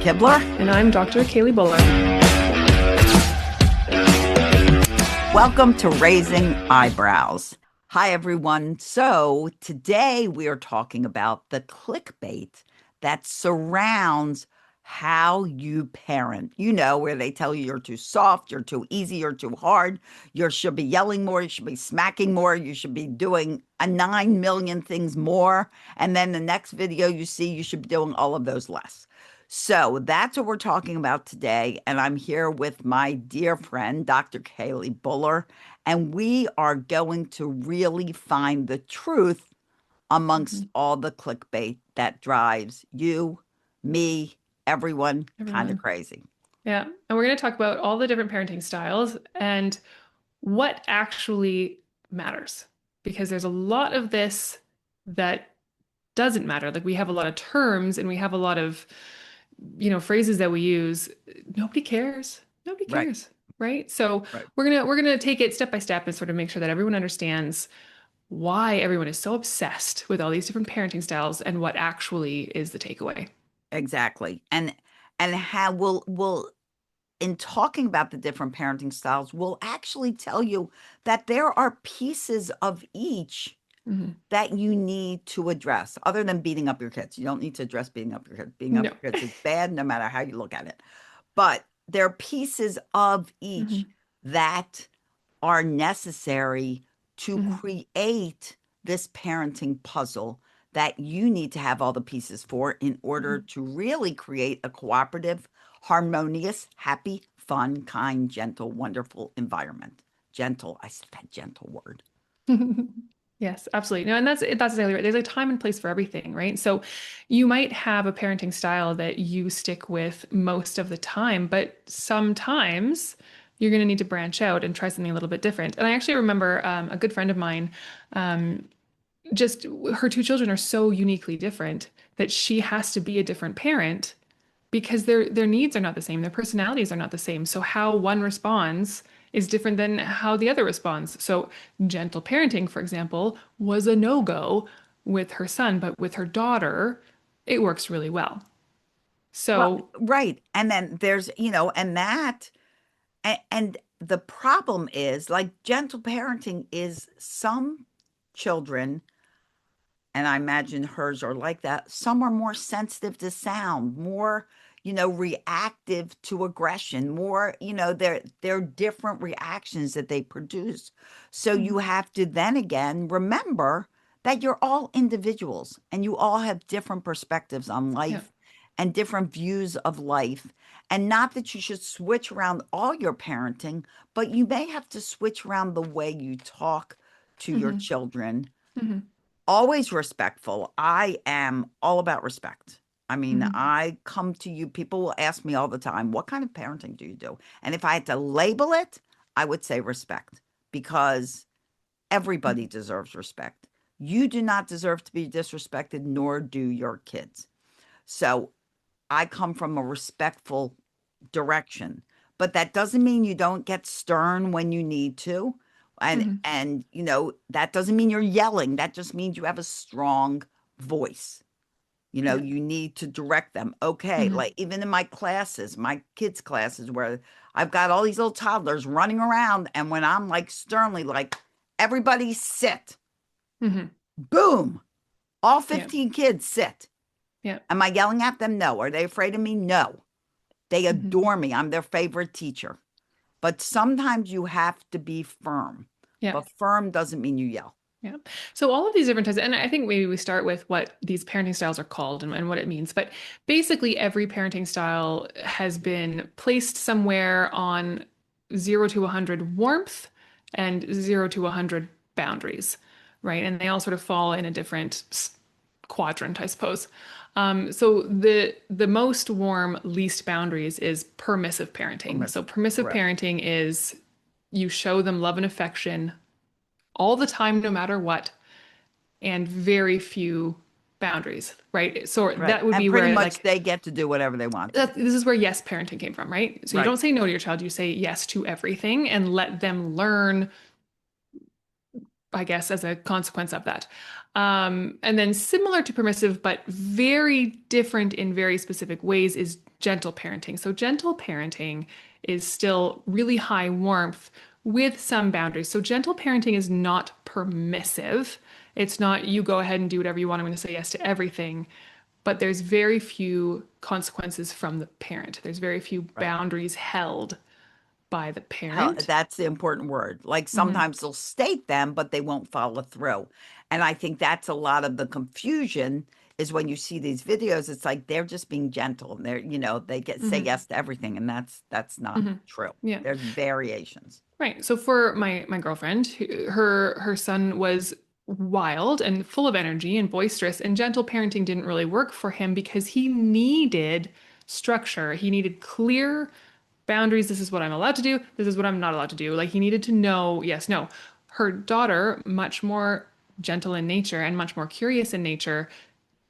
Kibler. And I'm Dr. Kaylee Buller. Welcome to Raising Eyebrows. Hi, everyone. So today we are talking about the clickbait that surrounds how you parent. You know, where they tell you you're too soft, you're too easy, you're too hard, you should be yelling more, you should be smacking more, you should be doing 9 million things more. And then the next video you see, you should be doing all of those less. So that's what we're talking about today. And I'm here with my dear friend, Dr. Kaylee Buller, and we are going to really find the truth amongst all the clickbait that drives you, me, everyone kind of crazy. Yeah. And we're going to talk about all the different parenting styles and what actually matters. Because there's a lot of this that doesn't matter. Like we have a lot of terms and we have a lot of, phrases that we use. Nobody cares. Nobody cares. Right. So we're gonna take it step by step and sort of make sure that everyone understands why everyone is so obsessed with all these different parenting styles and what actually is the takeaway. Exactly. And how we'll in talking about the different parenting styles, we'll actually tell you that there are pieces of each that you need to address, other than beating up your kids. You don't need to address beating up your kids. Beating up your kids is bad no matter how you look at it. But there are pieces of each that are necessary to create this parenting puzzle that you need to have all the pieces for in order to really create a cooperative, harmonious, happy, fun, kind, gentle, wonderful environment. Gentle, I said that gentle word. Yes, absolutely. No, and that's exactly right. There's a time and place for everything, right? So you might have a parenting style that you stick with most of the time, but sometimes you're going to need to branch out and try something a little bit different. And I actually remember a good friend of mine, just her two children are so uniquely different that she has to be a different parent because their needs are not the same, their personalities are not the same. So how one responds is different than how the other responds. So gentle parenting, for example, was a no-go with her son, but with her daughter, it works really well. So right. And then there's, and the problem is, like, gentle parenting is some children, and I imagine hers are like that. Some are more sensitive to sound, more, reactive to aggression, more, they're different reactions that they produce. So you have to then again remember that you're all individuals and you all have different perspectives on life and different views of life. And not that you should switch around all your parenting, but you may have to switch around the way you talk to your children. Always respectful. I am all about respect. I mean, I come to you, people will ask me all the time, what kind of parenting do you do? And if I had to label it, I would say respect, because everybody deserves respect. You do not deserve to be disrespected, nor do your kids. So I come from a respectful direction, but that doesn't mean you don't get stern when you need to. And that doesn't mean you're yelling. That just means you have a strong voice. You need to direct them. Okay, like even in my classes, my kids' classes, where I've got all these little toddlers running around, and when I'm like sternly, like, everybody sit. Boom. All 15 kids sit. Yeah. Am I yelling at them? No. Are they afraid of me? No. They adore me. I'm their favorite teacher. But sometimes you have to be firm. Yeah. But firm doesn't mean you yell. Yeah. So all of these different types, and I think maybe we start with what these parenting styles are called and what it means. But basically, every parenting style has been placed somewhere on 0 to 100 warmth and 0 to 100 boundaries, right? And they all sort of fall in a different quadrant, I suppose. So the most warm, least boundaries is permissive parenting. So permissive parenting is you show them love and affection all the time, no matter what, and very few boundaries, right? So that would be pretty where much they get to do whatever they want. This is where yes parenting came from, right? So you don't say no to your child, you say yes to everything and let them learn I guess, as a consequence of that. And then similar to permissive, but very different in very specific ways, is gentle parenting. So gentle parenting is still really high warmth with some boundaries. So gentle parenting is not permissive. It's not you go ahead and do whatever you want. I'm going to say yes to everything. But there's very few consequences from the parent. There's very few Right. boundaries held by the How parent. that's the important word. Like, Hmm. sometimes they'll state them, but they won't follow through. And I think that's a lot of the confusion is when you see these videos, it's like they're just being gentle and they get say Hmm. yes to everything. And that's not Hmm. true. Yeah. There's variations. Right. So for my girlfriend, her son was wild and full of energy and boisterous, and gentle parenting didn't really work for him because he needed structure. He needed clear boundaries. This is what I'm allowed to do. This is what I'm not allowed to do. Like he needed to know, yes, no. Her daughter, much more gentle in nature and much more curious in nature,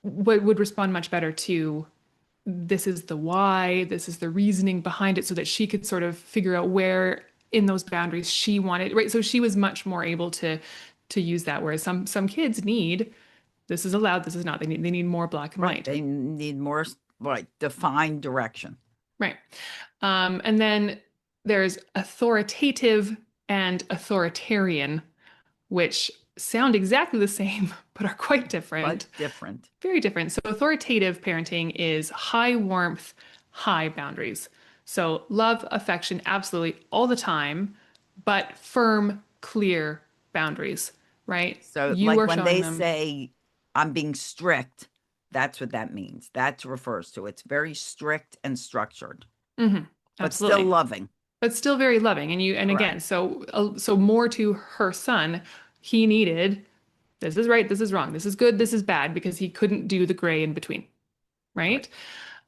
would respond much better to this is the why, this is the reasoning behind it, so that she could sort of figure out where in those boundaries she wanted, right? So she was much more able to use that. Whereas some kids need this is allowed, this is not. They need more black and Right. white. They need more like defined direction. Right. And then there's authoritative and authoritarian, which sound exactly the same, but are quite But different. different. Very different. So, authoritative parenting is high warmth, high boundaries. So, love, affection, absolutely all the time, but firm, clear boundaries, right? So, You like, are when showing they them. say, "I'm being strict," that's what that means. That refers to it's very strict and structured, Hmm. but still Absolutely. loving. But still very loving. And Correct. again, so more to her son, he needed this is right, this is wrong, this is good, this is bad, because he couldn't do the gray in between, Right.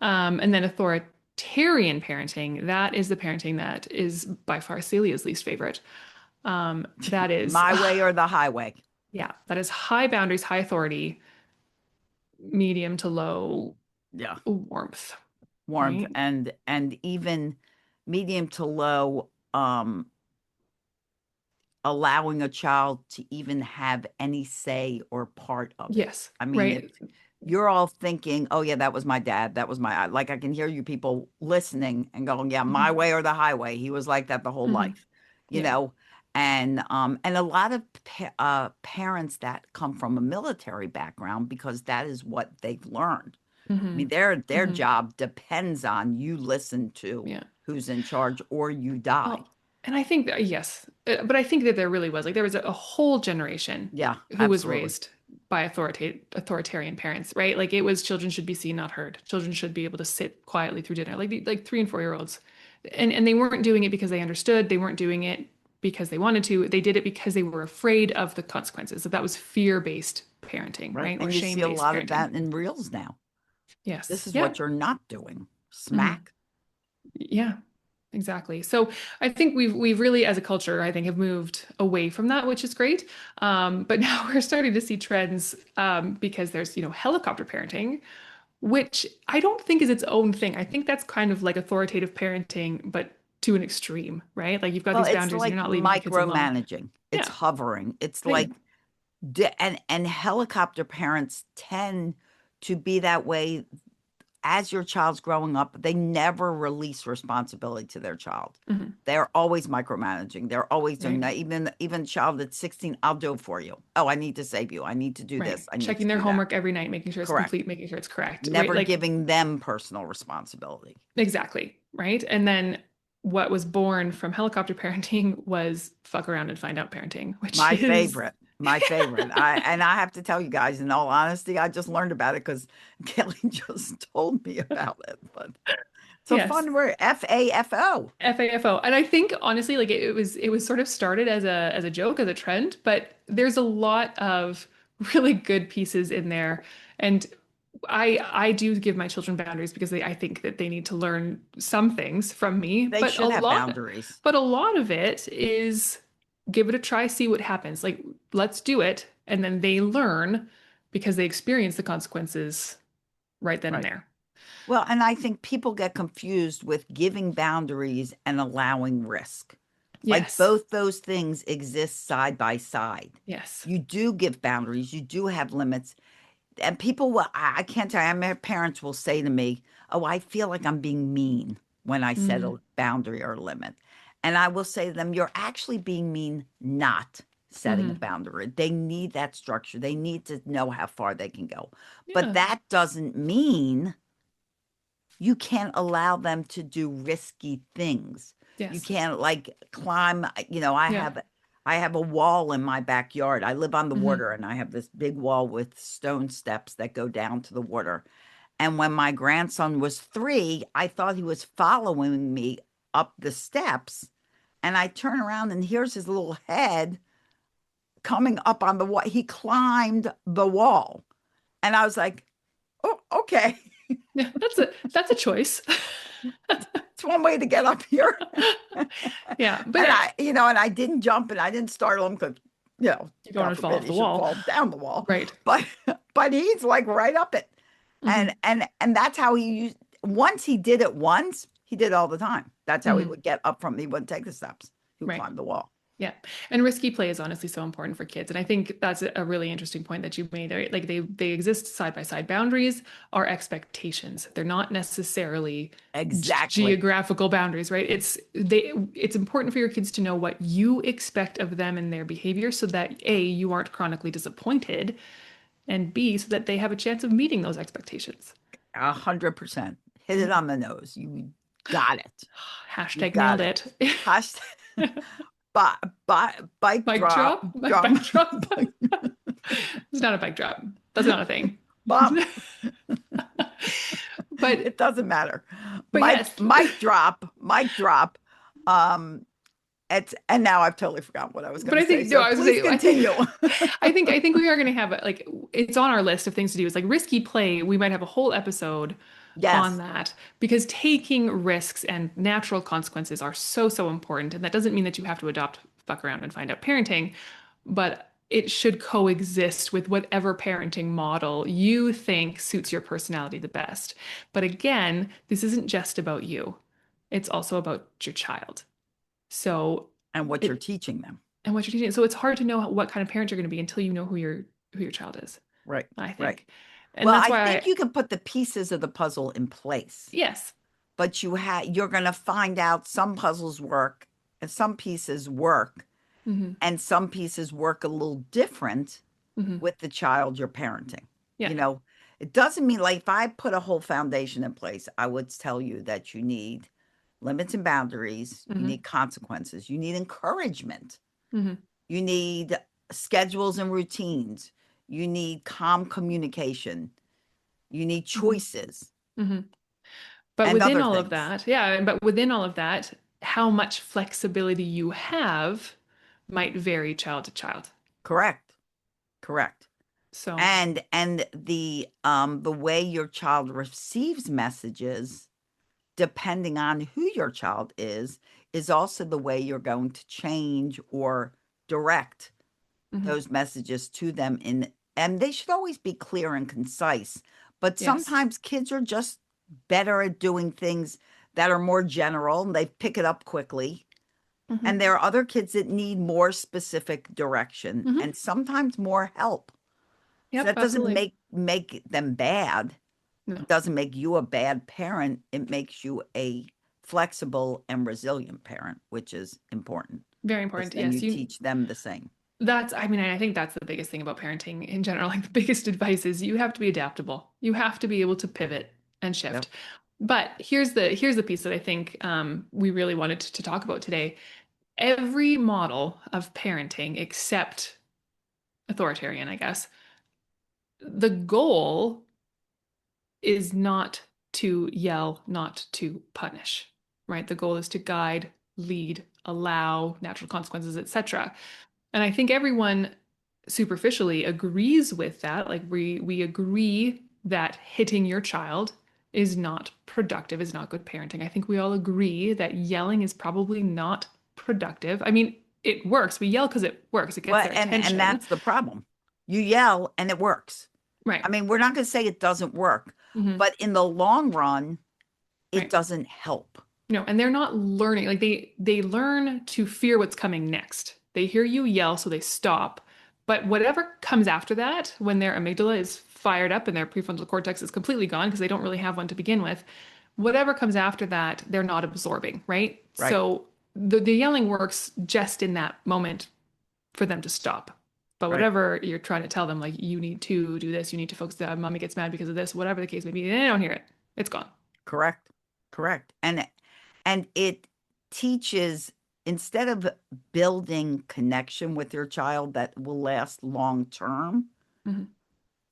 right? And then authoritarian parenting, that is the parenting that is by far Celia's least favorite. That is, My way or the highway. yeah, that is high boundaries, high authority, medium to low Yeah. warmth, Warmth right? and even medium to low, allowing a child to even have any say or part of it. Yes, I mean, right. it's you're all thinking, "Oh, yeah, that was my dad. That was my," like, I can hear you people listening and going, "Yeah, my Hmm. way or the highway. He was like that the whole Hmm. life," you Yeah. know? And a lot of parents that come from a military background because that is what they've learned. I Hmm. mean, their Hmm. job depends on you listen to Yeah. who's in charge or you die. Well, and I think that, yes, but I think that there really was like there was a whole generation Yeah, who was absolutely. raised by authoritarian parents, right? Like it was children should be seen, not heard. Children should be able to sit quietly through dinner, like 3 and 4 year olds, and they weren't doing it because they understood. They weren't doing it because they wanted to. They did it because they were afraid of the consequences. So that was fear-based parenting, Right, right? Or and you see a shame-based lot of parenting. that in reels now. This Yes. is Yeah. what you're not doing. Hmm. Smack. Yeah. Exactly. So I think we've really, as a culture, I think, have moved away from that, which is great. But now we're starting to see trends because there's, helicopter parenting, which I don't think is its own thing. I think that's kind of like authoritative parenting, but to an extreme, right? Like you've got Well, these it's boundaries and like you're not leaving your kids alone. micromanaging. It's Yeah, hovering. It's I like do. and helicopter parents tend to be that way as your child's growing up. They never release responsibility to their child. Hmm. They're always micromanaging. They're always doing Right. that. Even child that's 16, "I'll do it for you. Oh, I need to save you. I need to do Right. this. I need to Checking their do that." homework every night, making sure it's Correct. complete, making sure it's correct. Right. Never Like giving them personal responsibility. exactly, right? And then what was born from helicopter parenting was fuck around and find out parenting, which My is favorite, my favorite. I have to tell you guys, in all honesty, I just learned about it because Kelly just told me about it, but it's a yes, fun word, FAFO. FAFO. And I think honestly, like it was sort of started as a joke, as a trend, but there's a lot of really good pieces in there. And I do give my children boundaries because I think that they need to learn some things from me, They but a should have lot boundaries. but a lot of it is give it a try, see what happens. Like let's do it, and then they learn because they experience the consequences right then and Right. there. Well, and I think people get confused with giving boundaries and allowing risk. Like Yes. both those things exist side by side. Yes. You do give boundaries, you do have limits. And people will, I can't tell you, my parents will say to me, "Oh, I feel like I'm being mean when I set Mm-hmm. a boundary or a limit." And I will say to them, "You're actually being mean not setting a Mm-hmm. boundary. They need that structure. They need to know how far they can go. But Yeah. that doesn't mean you can't allow them to do risky things. You Yes. can't like climb, I Yeah. have a wall in my backyard. I live on the Mm-hmm. water and I have this big wall with stone steps that go down to the water. And when my grandson was 3, I thought he was following me up the steps. And I turn around and here's his little head coming up on the wall. He climbed the wall. And I was like, "Oh, okay." Yeah. That's a choice. It's one way to get up here. Yeah. But And I didn't jump and I didn't startle him because, you don't God want to fall forbid off he the should wall. fall down the wall. Right. But but he's like right up it. Mm-hmm. And that's how he used once he did it once, he did it all the time. That's how he Mm-hmm. would get up from he wouldn't take the steps. He would Right. climb the wall. Yeah. And risky play is honestly so important for kids. And I think that's a really interesting point that you made. Right? Like they exist side by side. Boundaries are expectations. They're not necessarily Exactly. geographical boundaries, right? It's important for your kids to know what you expect of them and their behavior so that A, you aren't chronically disappointed, and B, so that they have a chance of meeting those expectations. 100%. Hit it Mhm. on the nose. You got it. You Hashtag got nailed it. it. Hashtag bike Mic drop, drop, drum, mic drop. It's not a mic drop. That's not a thing. bump. But It doesn't matter. Mic yes. mic drop, mic drop. Um, it's and now I've totally forgotten what I was But gonna I say, think no, so I was gonna please say I think continue. I think we are gonna have like it's on our list of things to do. It's like risky play. We might have a whole episode on Yes, that because taking risks and natural consequences are so, so important. And that doesn't mean that you have to adopt fuck around and find out parenting, but it should coexist with whatever parenting model you think suits your personality the best. But again, this isn't just about you. It's also about your child. So and what you're it teaching them. and what you're teaching. So it's hard to know what kind of parent you're going to be until you know who your child is, Right, I right. think. And Well, that's I why think you can put the pieces of the puzzle in place, yes. but you're gonna find out some puzzles work and some pieces work, Hmm. and some pieces work a little different Hmm. with the child you're parenting. Yeah. You know, it doesn't mean like if I put a whole foundation in place, I would tell you that you need limits and boundaries, you Hmm. need consequences, you need encouragement, Hmm. you need schedules and routines, you need calm communication, you need Hmm. choices Hmm. But and within other all of things. that, yeah, but within all of that, how much flexibility you have might vary child to child. Correct. Correct. So, And the way your child receives messages depending on who your child is also the way you're going to change or direct mhm. those messages to them and they should always be clear and concise. But Yes. sometimes kids are just better at doing things that are more general and they pick it up quickly. And Hmm. there are other kids that need more specific direction Hmm. and sometimes more help. So Yep, that doesn't absolutely. make them bad. No, It doesn't make you a bad parent. It makes you a flexible and resilient parent, which is important very because important. then you Yes, teach them the same. I mean, I think that's the biggest thing about parenting in general. Like the biggest advice is you have to be adaptable. You have to be able to pivot and Yep. shift. But here's the piece that I think we really wanted to talk about today. Every model of parenting, except authoritarian, I guess, the goal is not to yell, not to punish, right? The goal is to guide, lead, allow natural consequences, etc. And I think everyone superficially agrees with that. Like we agree that hitting your child is not productive, is not good parenting. I think we all agree that yelling is probably not productive. I mean, it works. We yell because it works. It gets Well, their and attention. that's the problem. You yell and it works. I Right. mean, we're not going to say it doesn't work, Hmm. but in the long run, it Right. doesn't help. No, and they're not learning. Like they learn to fear what's coming next. They hear you yell, so they stop. But whatever comes after that, when their amygdala is fired up and their prefrontal cortex is completely gone because they don't really have one to begin with, whatever comes after that, they're not absorbing, right? Right. So the yelling works just in that moment for them to stop. But Right. whatever you're trying to tell them, like you need to do this, you need to focus that mommy gets mad because of this, whatever the case may be, they don't hear it. It's gone. Correct. Correct. And it teaches, instead of building connection with your child that will last long term, Hmm.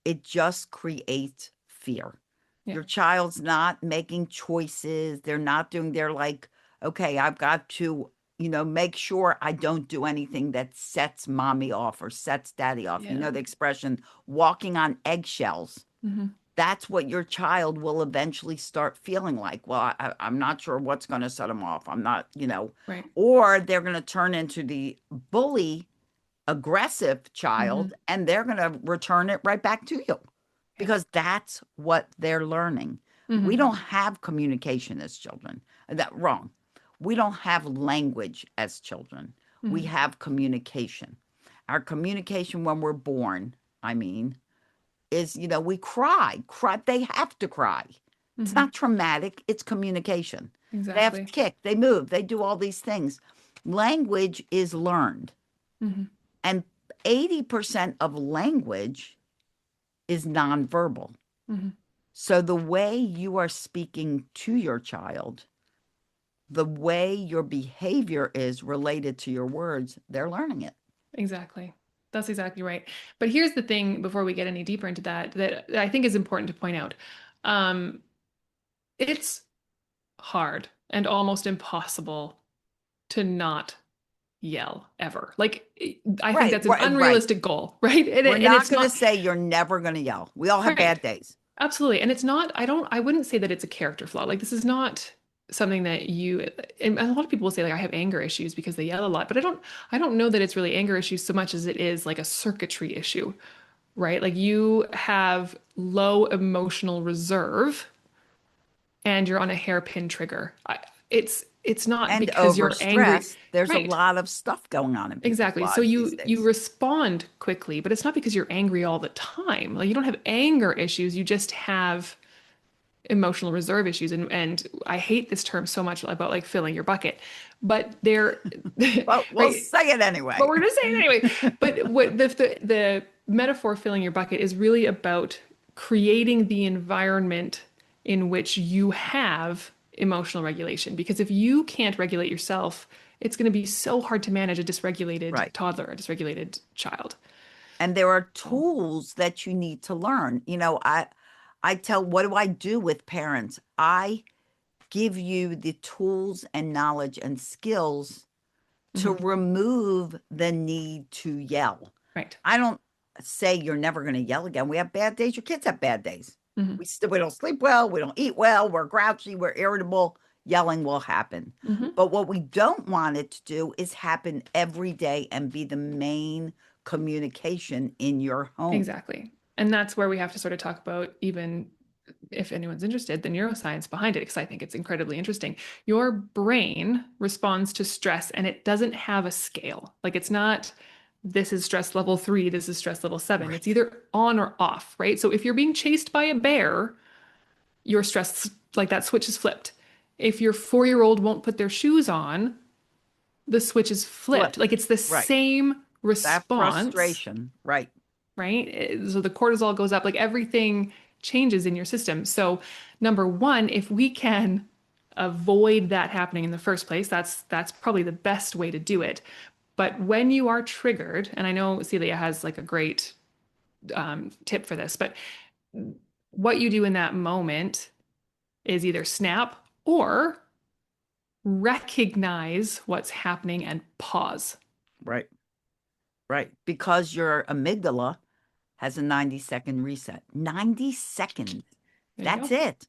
it just creates fear. Yeah. Your child's not making choices. They're like, okay, I've got to, make sure I don't do anything that sets mommy off or sets daddy off. You Yeah. know the expression, walking on eggshells. Hmm. That's what your child will eventually start feeling like. Well, I'm not sure what's going to set them off. I'm not, Right. or they're going to turn into the bully, aggressive Hmm. child, and they're going to return it right back to you Yeah. because that's what they're learning. We Hmm. don't have communication as children. That wrong. We don't have language as children. We Hmm. have communication. Our communication when we're born, I mean, is, we cry. Cry. They have to cry. It's Hmm. not traumatic, it's communication. They have to Exactly. kick, they move, they do all these things. Language is learned. Hmm. And 80% of language is nonverbal. Hmm. So the way you are speaking to your child, the way your behavior is related to your words, they're learning it. Exactly. That's exactly right. But here's the thing before we get any deeper into that, that I think is important to point out. Um, it's hard and almost impossible to not yell ever. Like, I think Right, that's an right, right. unrealistic goal, right? We're And not it's going to not, say you're never going to yell. We all have right. bad days. Absolutely. And it's not, I wouldn't say that it's a character flaw. Like, this is not something that and a lot of people will say, like, I have anger issues because they yell a lot, but I don't know that it's really anger issues so much as it is like a circuitry issue, right? Like, you have low emotional reserve and you're on a hairpin trigger. It's not And because over you're angry. stress, there's a Right. lot of stuff going on in people's Exactly. So lives these you days. respond quickly, but it's not because you're angry all the time. Like, you don't have anger issues, you just have emotional reserve issues. And I hate this term so much about like filling your bucket, but they're But we'll right. say it But anyway. we're gonna say it anyway. But what the metaphor filling your bucket is really about creating the environment in which you have emotional regulation. Because if you can't regulate yourself, it's going to be so hard to manage a dysregulated Right. toddler, a dysregulated child. And there are Oh. tools that you need to learn. I tell, what do I do with parents? I give you the tools and knowledge and skills to Hmm. remove the need to yell. Right. I don't say you're never going to yell again. We have bad days. Your kids have bad days. Hmm. We don't sleep well. We don't eat well. We're grouchy. We're irritable. Yelling will happen. Hmm. But what we don't want it to do is happen every day and be the main communication in your home. Exactly. And that's where we have to sort of talk about, even if anyone's interested, the neuroscience behind it, because I think it's incredibly interesting. Your brain responds to stress and it doesn't have a scale. Like, it's not, this is stress level 3, this is stress level 7. It's Right. either on or off, right? So if you're being chased by a bear, your stress, like, that switch is flipped. If your 4-year-old won't put their shoes on, the switch is flipped. Flipped. Like, it's the Right. same That response, frustration. Right. right? So the cortisol goes up, like everything changes in your system. So number one, if we can avoid that happening in the first place, that's probably the best way to do it. But when you are triggered, and I know Celia has like a great tip for this, but what you do in that moment is either snap or recognize what's happening and pause. Right. Right. Because your amygdala has a 90-second reset. 90 seconds. There you That's go. it.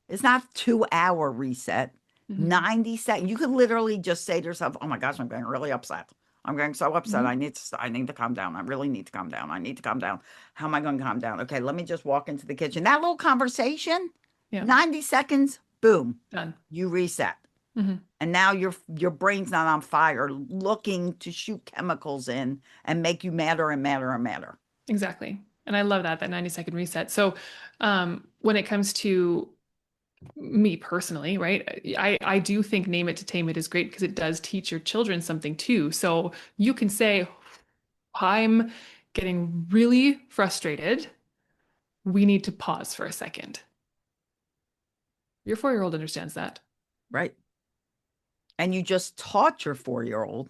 It's not 2-hour reset. Hmm. 90 seconds. You could literally just say to yourself, oh my gosh, I'm getting really upset. I'm getting so upset. Hmm. I need to calm down. I really need to calm down. I need to calm down. How am I going to calm down? Okay, let me just walk into the kitchen. That little conversation, Yeah, 90 seconds, boom, done. you reset. Hmm. And now your brain's not on fire looking to shoot chemicals in and make you madder and madder and madder. Exactly. And I love that 90-second reset. So when it comes to me personally, right? I do think name it to tame it is great because it does teach your children something too. So you can say, I'm getting really frustrated. We need to pause for a second. Your 4-year-old understands that. Right. And you just taught your 4-year-old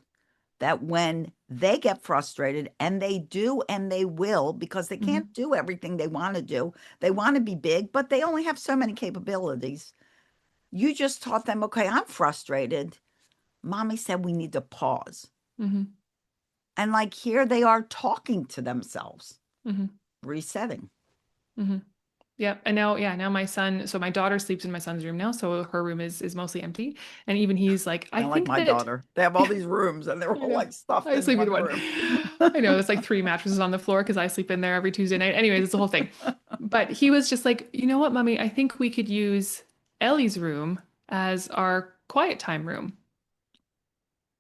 that when they get frustrated, and they do, and they will, because they can't Hmm. do everything they want to do. They want to be big, but they only have so many capabilities. You just taught them, okay, I'm frustrated. Mommy said we need to pause. Hmm. And like here they are talking to themselves, Hmm. resetting. Hmm. Yeah. And now, yeah, now my son, so my daughter sleeps in my son's room now, so her room is mostly empty. And even he's like, I Kind of like think my that daughter. They have all these rooms and they're I all know. like stuffed I in sleep in one one. room. I know there's like 3 mattresses on the floor because I sleep in there every Tuesday night. Anyways, it's the whole thing. But he was just like, you know what, mommy? I think we could use Ellie's room as our quiet time room.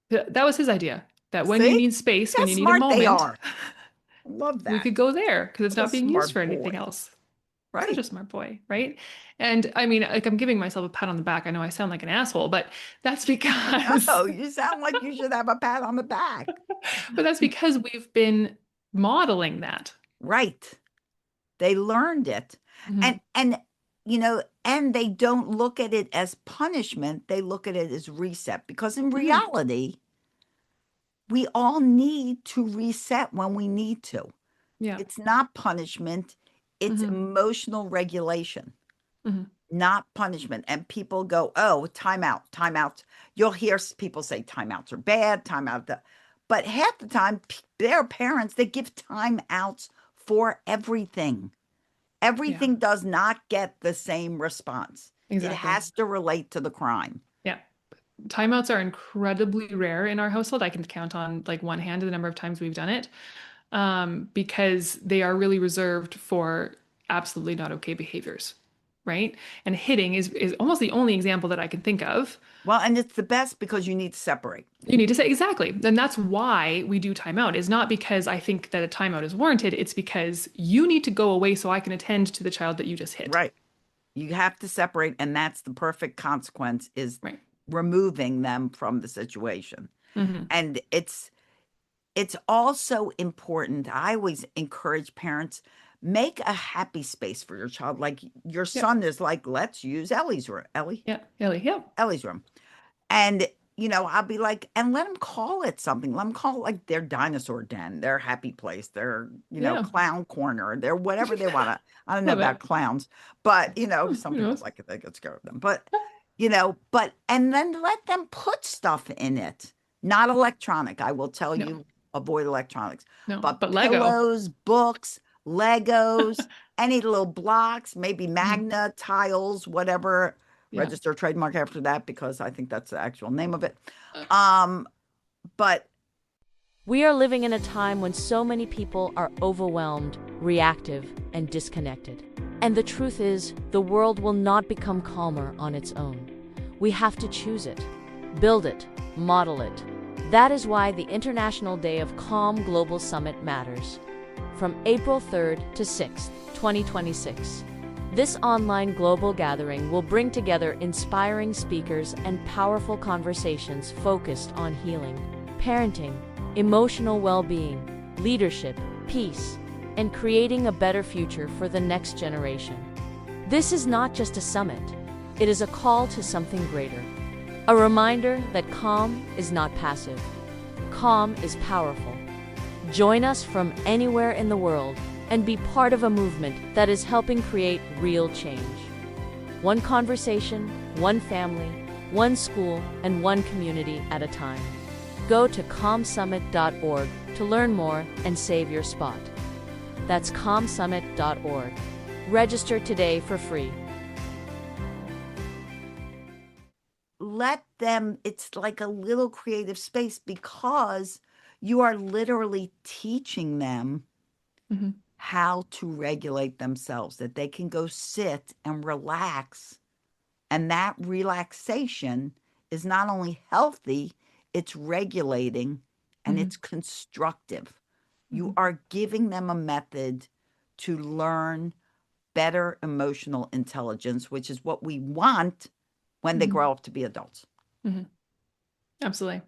That was his idea. That when you See? need Look space, how when you need a smart they moment, are. I love we that. could go there because it's What a not being used smart for anything boy. else. Such a Right. smart boy, right? And I mean, like I'm giving myself a pat on the back. I know I sound like an asshole, but that's because No, you sound like you should have a pat on the back. but that's because we've been modeling that. Right. They learned it. Hmm. And they don't look at it as punishment. They look at it as reset because in Hmm. reality, we all need to reset when we need to. Yeah. It's not punishment, it's Hmm. emotional regulation, Hmm. not punishment. And people go, oh, timeout, timeouts. You'll hear people say timeouts are bad, but half the time, their parents, they give timeouts for everything. Yeah, Everything does not get the same response. It exactly. has to relate to the crime. Yeah. Timeouts are incredibly rare in our household. I can count on like one hand the number of times we've done it, because they are really reserved for absolutely not okay behaviors, right? And hitting is almost the only example that I can think of. Well, and it's the best because you need to separate. You need to say exactly. And that's why we do timeout, is not because I think that a timeout is warranted. It's because you need to go away so I can attend to the child that you just hit. Right. You have to separate, and that's the perfect consequence is Right. removing them from the situation. Hmm. And it's also important. I always encourage parents, make a happy space for your child. Like your Yep. son is like, let's use Ellie's room. Yep. Ellie. Yep. Ellie's room. And, I'll be like, and let them call it something. Let them call it like their dinosaur den, their happy place, their, Yeah. clown corner, their whatever they want to. I don't know Love about it. clowns, but, Who some people knows? like it, they get scared of them. But, and then let them put stuff in it, not electronic. I will tell No. you, avoid electronics, No. but But Lego. pillows, books, Legos, any little blocks, maybe Mhm. magna tiles, whatever. Yeah. Register trademark after that because I think that's the actual name of it. Uh, Um, but We are living in a time when so many people are overwhelmed, reactive, and disconnected. And the truth is, the world will not become calmer on its own. We have to choose it, build it, model it. That is why the International Day of Calm Global Summit matters. From April 3rd to 6th, 2026. This online global gathering will bring together inspiring speakers and powerful conversations focused on healing, parenting, emotional well-being, leadership, peace, and creating a better future for the next generation. This is not just a summit. It is a call to something greater. A reminder that calm is not passive. Calm is powerful. Join us from anywhere in the world and be part of a movement that is helping create real change. One conversation, one family, one school, and one community at a time. Go to calmsummit.org to learn more and save your spot. That's calmsummit.org. Register today for free. let them, it's like a little creative space because you are literally teaching them mhm. how to regulate themselves, that they can go sit and relax. And that relaxation is not only healthy, it's regulating and Mhm. it's constructive. You Mhm. are giving them a method to learn better emotional intelligence, which is what we want when they Mhm. grow up to be adults. Mhm. Absolutely.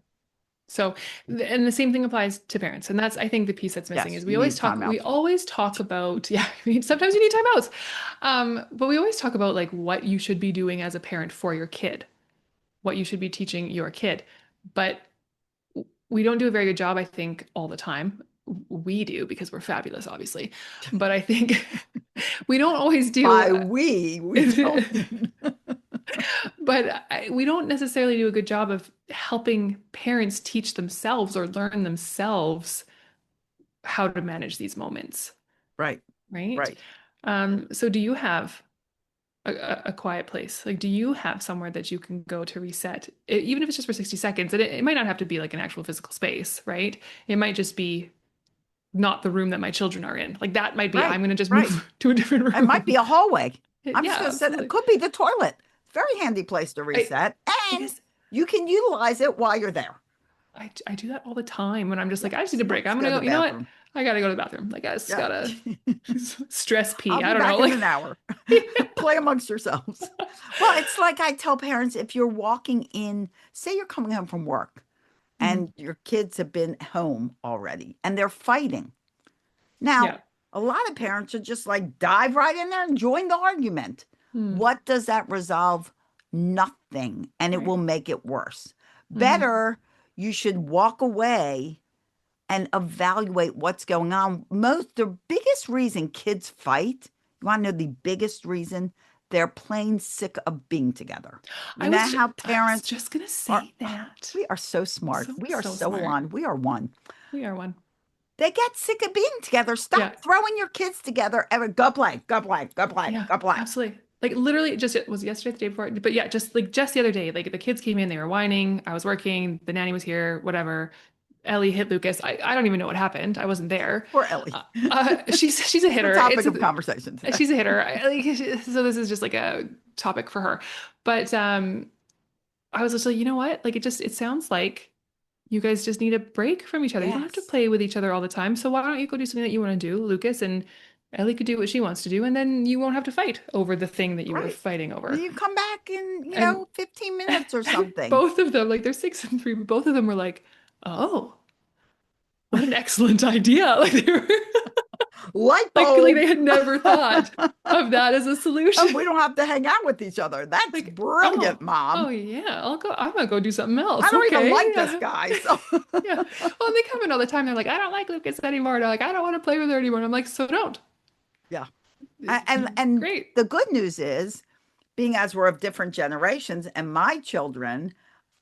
So, and the same thing applies to parents. And that's, I think, the piece that's missing Yes, is you need we timeouts. always talk about, yeah, I mean, sometimes you need timeouts. But we always talk about like what you should be doing as a parent for your kid, what you should be teaching your kid. But we don't do a very good job, I think, all the time. We do because we're fabulous, obviously. But I think we don't always do. By we don't mean. But we don't necessarily do a good job of helping parents teach themselves or learn themselves how to manage these moments, Right, right? right. So do you have a quiet place? Like, do you have somewhere that you can go to reset, even if it's just for 60 seconds? And it might not have to be like an actual physical space, right? It might just be not the room that my children are in. Like that might be, I'm Right, going to just right. move to a different It might be room. a hallway. I'm just Yeah, going to say it absolutely. could be the toilet. Very handy place to I, reset. And because you can utilize it while you're there. I do that all the time when I'm just like, I just need Yes, a break. let's I'm go gonna to go, the you know what? bathroom. I gotta go to the bathroom. Like I just Yeah. gotta stress I'll pee. be I don't know. back in Like an hour. Play amongst yourselves. Well, it's like I tell parents if you're walking in, say you're coming home from work Mhm. and your kids have been home already and they're fighting. Now, Yeah. a lot of parents are just like dive right in there and join the argument. Mm. What does that resolve? Nothing. And it Right. will make it worse. Hmm. Better, you should walk away and evaluate what's going on. The biggest reason kids fight, you want to know the biggest reason? They're plain sick of being together. You know how I was parents just gonna are, say that. we are so smart. So We are so so smart. aligned. We are one. We are one. They get sick of being together. Yeah. Stop throwing your kids together. Ever go play, go play, go play, Yeah. go play. Absolutely. Like literally just it was yesterday, the day before, but yeah, just the other day, like the kids came in, they were whining. I was working, the nanny was here, whatever. Ellie hit Lucas. I don't even know what happened. I wasn't there. Poor Ellie. She's a The hitter. topic of conversation today. She's a hitter. So this is just like a topic for her. But I was just like, you know what? Like it sounds like you guys just need a break from each other. You don't have to Yes. play with each other all the time. So why don't you go do something that you want to do, Lucas, and Ellie could do what she wants to do, and then you won't have to fight over the thing that you were Right. fighting over. You come back in, And 15 minutes or something. both of them, like they're 6 and 3, but both of them were like, "Oh, what an excellent idea!" Like they were Light like bulb. they had never thought of that as a Oh, solution. we don't have to hang out with each other. That's Like, brilliant, oh Mom. yeah, I'll go. I'm gonna go do something I else. don't even Okay, like this yeah, guy. So yeah. Well, they come in all the time. They're like, I don't like Lucas anymore. They're like, I don't want to play with her anymore. And I'm like, so don't. yeah. And Great. the good news is, being as we're of different generations, and my children,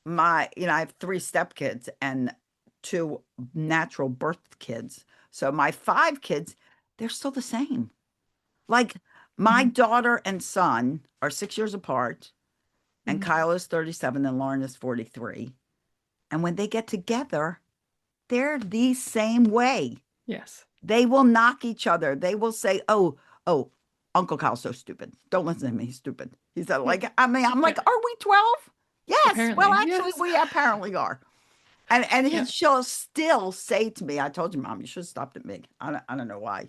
I have three stepkids and two natural birth kids. So my five kids, they're still the same. Like my Mhm, daughter and son are 6 years apart, and mhm. Kyle is 37 and Lauren is 43. And when they get together, they're the same way. Yes. They will knock each other. They will say, oh, Uncle Kyle's so stupid. Don't listen to him. He's stupid. He said, Yeah. like, I mean, I'm like, Yeah. are we 12? Yes. Well, Apparently, actually, yes. we apparently are. And Yeah. she'll still say to me, I told you, Mom, you should have stopped at me. I don't know why.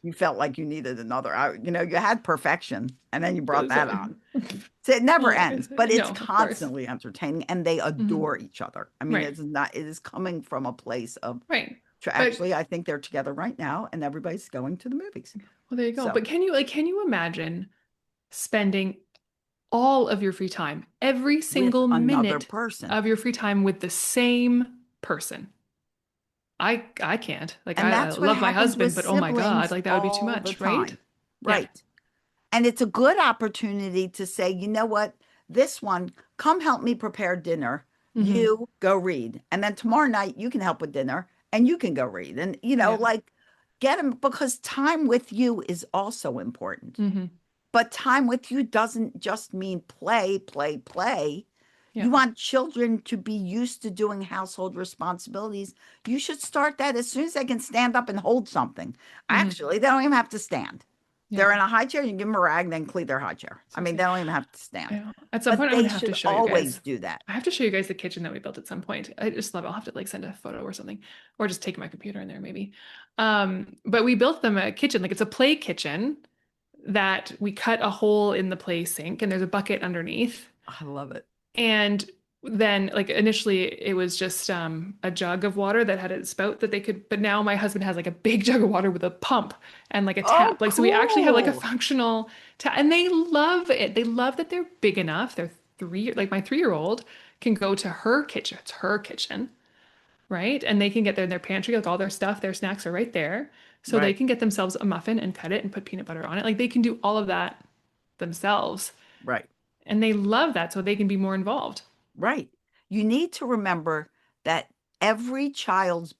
You felt like you needed another. You had perfection, and then you brought that on. So it never Well, ends, but it's no, of course. constantly entertaining, and they Mhm. adore each other. I mean, Right. it's not. It is coming from a place of Right. But actually, I think they're together right now, and everybody's going to the movies. well, there you go. So But can you imagine spending all of your free time, every with single another minute person, of your free time with the same person? I can't. Like and I that's what love my happens with husband, but oh my God, siblings like that would be too all the much, right? time, Yeah. right? And it's a good opportunity to say, you know what, this one, come help me prepare dinner. Hmm. You go read, and then tomorrow night you can help with dinner, and you can go read, and Yeah. like get them because time with you is also important. Hmm. But time with you doesn't just mean play, play, play. Yeah. You want children to be used to doing household responsibilities. You should start that as soon as they can stand up and hold something. Hmm. Actually, they don't even have to stand. Yeah. They're in a high chair, you give them a rag, then clean their high chair. I So mean, say, they don't even have to I stand. know. At some But point, I'm they gonna have to should show you always guys. do that. I have to show you guys the kitchen that we built at some point. I just love it. I'll have to like send a photo or something, or just take my computer in there maybe. But we built them a kitchen, like it's a play kitchen that we cut a hole in the play sink, and there's a bucket underneath. I love it. And then like initially it was just a jug of water that had a spout that they could, but now my husband has like a big jug of water with a pump and like a Oh, tap. Like so we actually have like a cool. functional tap, and they love it. They love that they're big enough. They're three, like my 3-year-old can go to her kitchen. It's her kitchen, right? And they can get there in their pantry, like all their stuff, their snacks are right there. So they Right, can get themselves a muffin and cut it and put peanut butter on it. Like they can do all of that themselves. right, And they love that so they can be more involved. right. You need to remember that every child's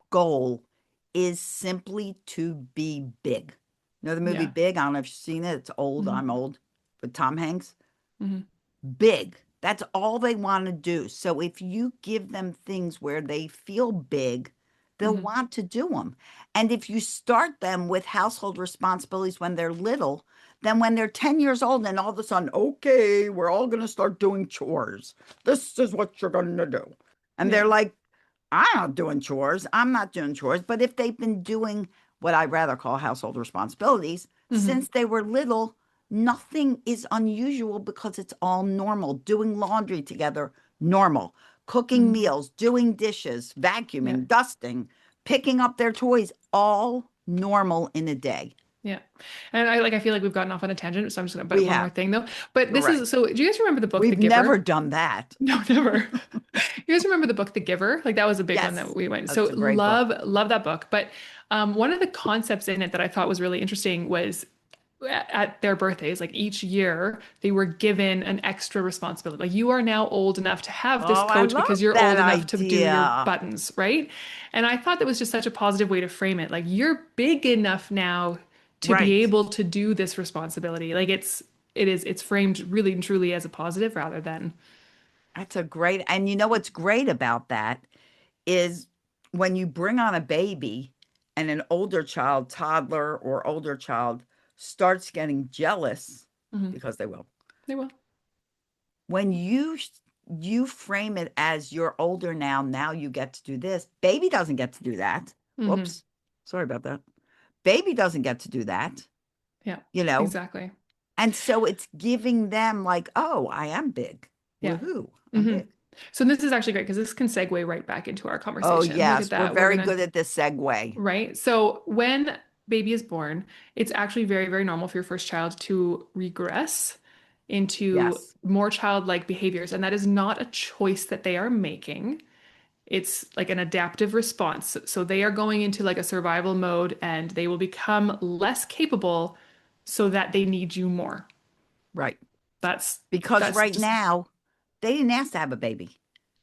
goal is simply to be big. You know the movie Yeah. Big? I don't know if you've seen it. It's old. Hmm. I'm old. With Tom Hanks. Hmm. Big. That's all they want to do. So if you give them things where they feel big, they'll Hmm. want to do them. And if you start them with household responsibilities when they're little, then when they're 10 years old and all of a sudden, okay, we're all going to start doing chores. This is what you're going to do. And Yeah. they're like, I'm not doing chores. I'm not doing chores. But if they've been doing what I rather call household responsibilities Hmm. since they were little, nothing is unusual because it's all normal. Doing laundry together, normal. Cooking Hmm. meals, doing dishes, Yeah. vacuuming, dusting, picking up their toys, all normal in a day. Yeah. And I feel like we've gotten off on a tangent, so I'm just gonna but We one more have. thing though. But You're this right. is so do you guys remember the book The We've never Giver? done that. No, never. You guys remember the book The Giver? Like that was a big one that Yes, we went. that's So a great book. love that book. But one of the concepts in it that I thought was really interesting was at their birthdays, like each year, they were given an extra responsibility. Like you are now old enough to have this Oh, I coat because love you're that old enough to do your idea. buttons, right? And I thought that was just such a positive way to frame it. Like you're big enough now to be Right. able to do this responsibility. Like it's framed really and truly as a positive rather than That's a great, and you know what's great about that is when you bring on a baby and an older child, toddler or older child starts getting jealous Mhm. because they will. They will. When you frame it as you're older now, now you get to do this. Baby doesn't get to do that. Hmm. Whoops. Sorry about that. Baby doesn't get to do that, Yeah, you know. exactly. And so it's giving them like, "Oh, I am big. Yeah. Woohoo. I'm Hmm. big." So this is actually great because this can segue right back into our Oh, conversation. Look at yes, we're that. We're very gonna, good at this segue. right? So when baby is born, it's actually very, very normal for your first child to regress into Yes. more childlike behaviors. And that is not a choice that they are making. It's like an adaptive response. So they are going into like a survival mode and they will become less capable so that they need you more. Right. That's Because that's right just now, they didn't ask to have a baby.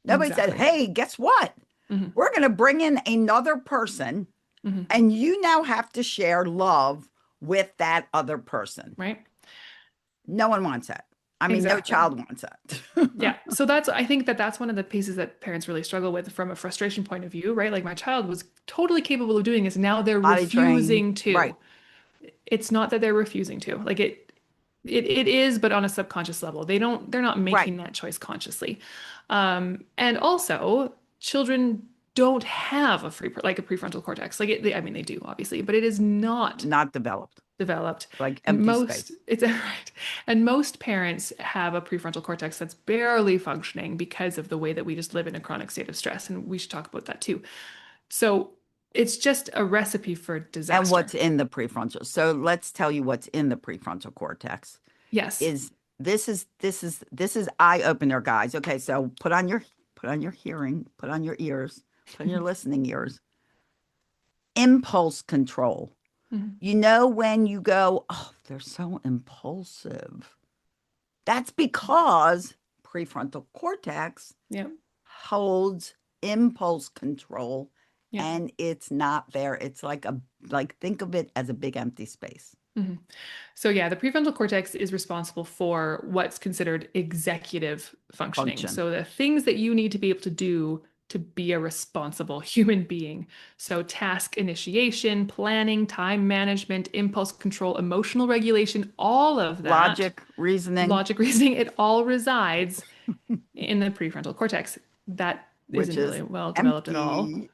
Nobody said, exactly. "Hey, guess what? Hmm. We're going to bring in another person, Hmm. and you now have to share love with that other person." Right? No one wants that. I mean, no Exactly. child wants that. Yeah. So I think that that's one of the pieces that parents really struggle with from a frustration point of view, right? Like my child was totally capable of doing this. Now they're Body train. refusing to. Right. It's not that they're refusing to. Like it is, but on a subconscious level. They're not Right. making that choice consciously. And also children don't have like a prefrontal cortex. Like I mean, they do obviously, but it is not Not developed. developed. Like empty Most space. it's right. And most parents have a prefrontal cortex that's barely functioning because of the way that we just live in a chronic state of stress. And we should talk about that too. So it's just a recipe for And disaster. what's in the prefrontal. So let's tell you what's in the prefrontal cortex. Yes. Is this is eye opener, guys. Okay, so put on your hearing, put on your ears, put on your listening ears. Impulse control. Mhm. You know when you go, oh, they're so impulsive. That's because prefrontal cortex Yeah. holds impulse control Yeah. and it's not there. It's like think of it as a big empty space. Mhm. So yeah, the prefrontal cortex is responsible for what's considered executive functioning. Function. So the things that you need to be able to do to be a responsible human being. So task initiation, planning, time management, impulse control, emotional regulation, all of that, Logic, reasoning, logic, reasoning, it all resides in the prefrontal cortex. That which isn't is really well developed at all. empty.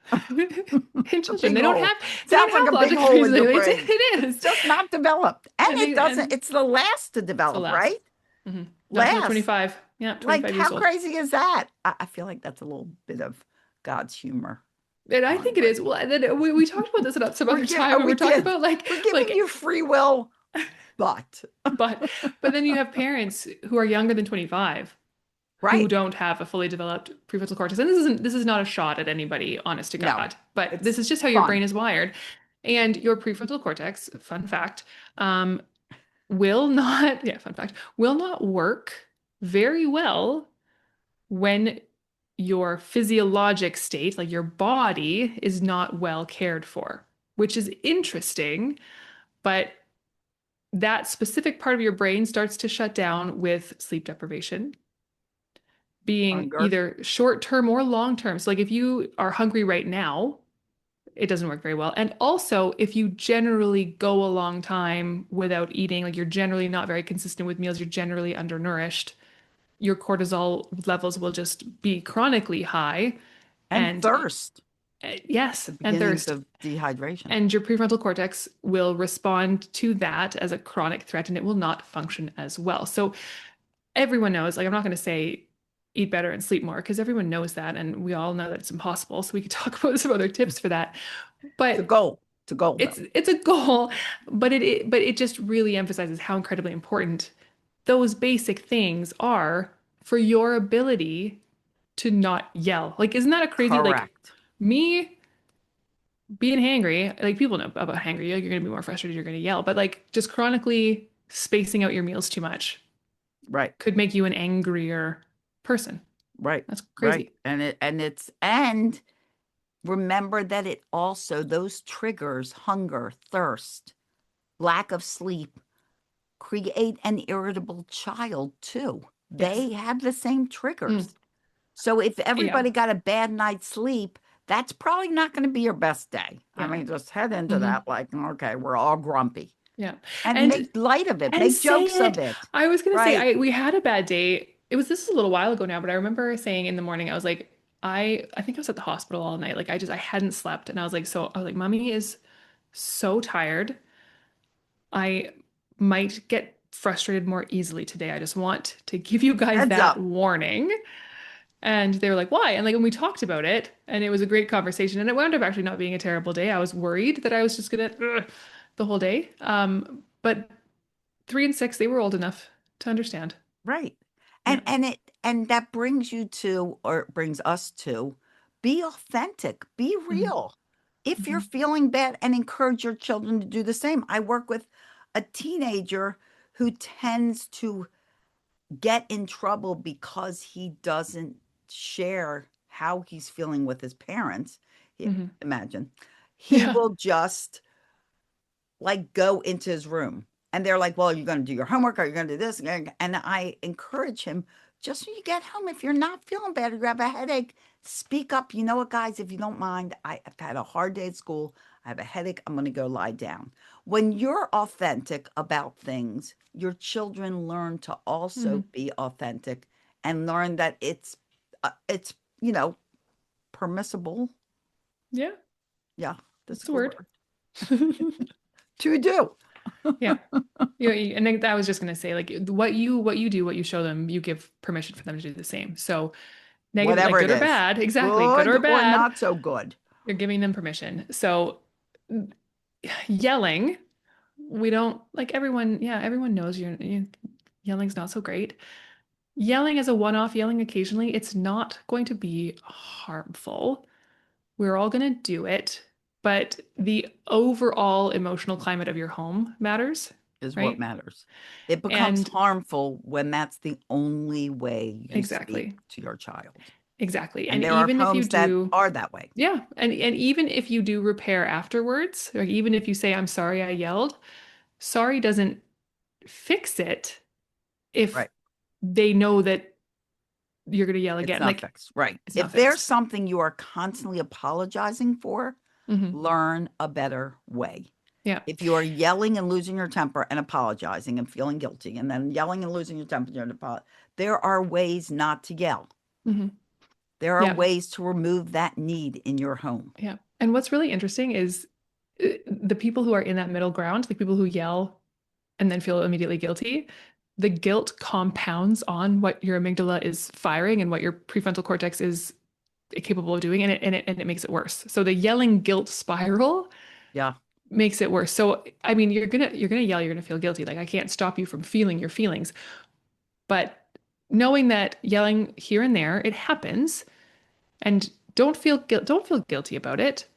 In A children, big hole. they don't Sounds like have a big logic and hole in your reasoning. brain. It It's is. just not developed. And I it think, doesn't, and it's the last to it's the develop, last. right? Not till Last. 25. Yeah, Like, 25 years how old. crazy is that? I feel like that's a little bit of God's humor And I on, think it but is. Well, and then we talked about this at some other time. We we were talking did. about We're giving like you free will, but but then you have parents who are younger than 25 who right. don't have a fully developed prefrontal cortex. And this is not a shot at anybody, honest to No, God, but it's this is just how your fun. brain is wired. And your prefrontal cortex, fun fact, will not, yeah, fun fact, will not work very well when your physiologic state, like your body, is not well cared for, which is interesting, but that specific part of your brain starts to shut down with sleep deprivation, being Hunger. either short term or long term. So, like if you are hungry right now, it doesn't work very well. And also, if you generally go a long time without eating, like you're generally not very consistent with meals, you're generally undernourished, your cortisol levels will just be chronically high. And And thirst. yes, The and beginnings thirst. of dehydration. And your prefrontal cortex will respond to that as a chronic threat and it will not function as well. So everyone knows, like, I'm not going to say eat better and sleep more because everyone knows that. And we all know that it's impossible. So we could talk about some other tips for that. To But goal. To goal, though. it's a goal, but it just really emphasizes how incredibly important those basic things are for your ability to not yell. Like, isn't that a crazy, like Correct. me being hangry, like people know about hangry, like you're gonna be more frustrated, you're gonna yell, but like just chronically spacing out your meals too much Right. could make you an angrier person. Right. That's Right. crazy. And remember that it also, those triggers, hunger, thirst, lack of sleep, create an irritable child too. Yes. They have the same Mm. triggers. So if Yeah. everybody got a bad night's sleep, that's probably not going to be your best day. I Yeah. mean, just head into Mhm. that like, okay, we're all grumpy. Yeah. And And make light of it, and make say jokes of it. it. I was gonna say Right. we had a bad day. This is a little while ago now, but I remember saying in the morning, I was like, I think I was at the hospital all night. Like I hadn't slept. And I was like, Mommy is so tired. I might get frustrated more easily today. I just want to give you guys Heads that up. warning. And they were like, why? And like when we talked about it, and it was a great conversation, and it wound up actually not being a terrible day. I was worried that I was just gonna the whole day. But 3 and 6, they were old enough to understand. Right. Yeah. And that brings you to, or brings us to, be authentic, be Mhm. real. If you're Mhm. feeling bad, and encourage your children to do the same. I work with a teenager who tends to get in trouble because he doesn't share how he's feeling with his parents. Mhm. Imagine. He Yeah. will just like go into his room and they're like, well, you're going to do your homework, or you're going to do this. And I encourage him, just when you get home, if you're not feeling bad or you have a headache, speak up. You know what, guys, if you don't mind, I've had a hard day at school. I have a headache. I'm going to go lie down. When you're authentic about things, your children learn to also Mhm. be authentic and learn that it's, you know, permissible. Yeah. Yeah, that's a That's the good word. word. To do. Yeah. And then I was just gonna say, like what you do, what you show them, you give permission for them to do the same. So negative, like Whatever it good or is, bad, exactly, good good or or bad, not so good. you're giving them permission. So yelling, we don't like everyone. Yeah, everyone knows yelling's not so great. Yelling as a one-off, yelling occasionally, it's not going to be harmful. We're all going to do it, but the overall emotional climate of your home matters, Is what right? matters. It becomes And harmful when that's the only way you speak exactly, to your child. exactly. And And there are even if you homes that do, are that way. yeah, and even if you do repair afterwards, or even if you say, I'm sorry I yelled, sorry doesn't fix it if Right. they know that you're going to yell It's again. not Like, fixed. Right. it's If not there's fixed. something you are constantly apologizing for, Hmm. learn a better way. Yeah. If you are yelling and losing your temper and apologizing and feeling guilty, and then yelling and losing your temper and there are ways not to yell. Hmm. There are Yeah. ways to remove that need in your home. Yeah. And what's really interesting is the people who are in that middle ground, the people who yell and then feel immediately guilty, the guilt compounds on what your amygdala is firing and what your prefrontal cortex is capable of doing, and it makes it worse. So the yelling guilt spiral Yeah. makes it worse. So I mean, you're gonna yell, you're gonna feel guilty. Like I can't stop you from feeling your feelings, but knowing that yelling here and there, it happens, and don't feel guilty about it.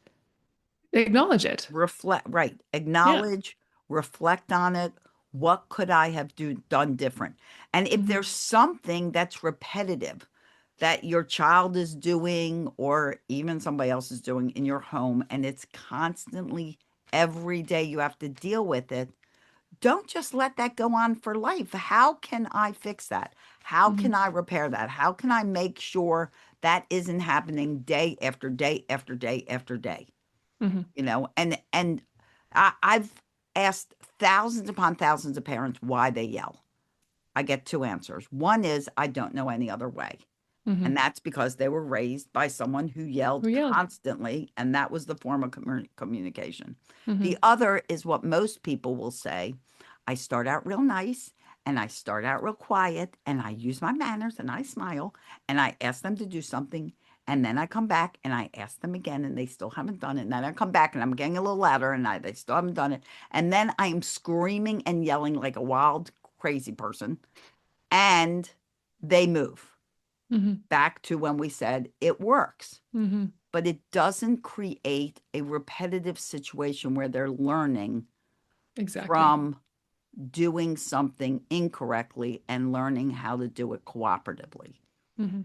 Acknowledge it. Reflect, right. Yeah. Acknowledge, reflect on it. What could I have done different? And if Hmm. there's something that's repetitive that your child is doing or even somebody else is doing in your home, and it's constantly every day you have to deal with it, don't just let that go on for life. How can I fix that? How Hmm. can I repair that? How can I make sure that isn't happening day after day after day after day? Hmm. And I've asked thousands upon thousands of parents why they yell. I get two answers. One is I don't know any other way. Hmm. And that's because they were raised by someone who Who yelled yelled? constantly, and that was the form of communication. Hmm. The other is what most people will say. I start out real nice and I start out real quiet and I use my manners and I smile and I ask them to do something. And then I come back and I ask them again and they still haven't done it. And then I come back and I'm getting a little louder and they still haven't done it. And then I'm screaming and yelling like a wild, crazy person. And they move Hmm. back to when we said it works, Hmm. but it doesn't create a repetitive situation where they're learning Exactly. from doing something incorrectly and learning how to do it cooperatively. Hmm.